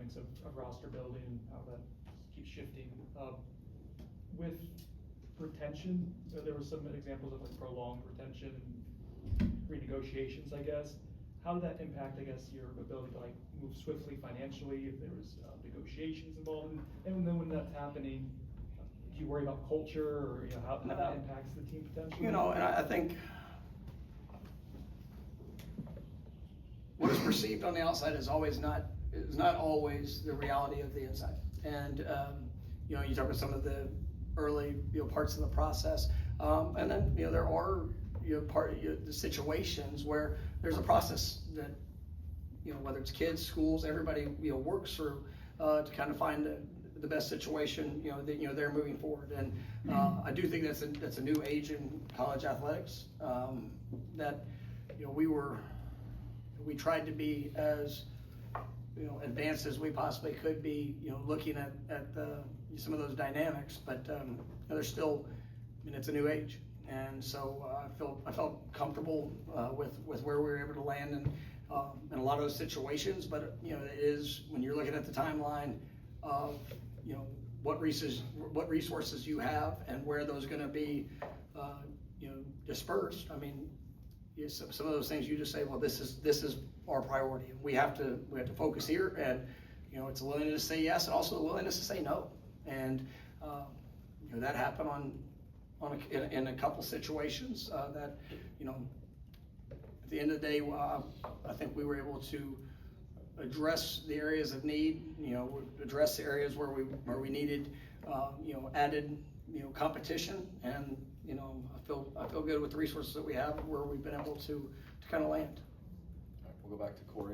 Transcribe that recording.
dynamics of roster building and how that keeps shifting. With retention, there were some examples of like prolonged retention and renegotiations, I guess. How did that impact, I guess, your ability to like move swiftly financially if there was negotiations involved? And then when that's happening, do you worry about culture or how that impacts the team potentially? And I think what is perceived on the outside is not always the reality of the inside. And you talk about some of the early parts of the process, and then there are the situations where there's a process that whether it's kids, schools, everybody works through to kind of find the best situation that they're moving forward. And I do think that's a new age in college athletics, that we tried to be as advanced as we possibly could be, looking at some of those dynamics, but there's still, it's a new age, and so I felt comfortable with where we were able to land in a lot of those situations. But it is, when you're looking at the timeline of what resources you have and where those are going to be dispersed. I mean, some of those things you just say, well, this is our priority. We have to focus here, and it's a willingness to say yes, and also a willingness to say no. And that happened in a couple situations that at the end of the day, I think we were able to address the areas of need, address the areas where we needed added competition, and I feel good with the resources that we have, where we've been able to kind of land. All right, we'll go back to Corey.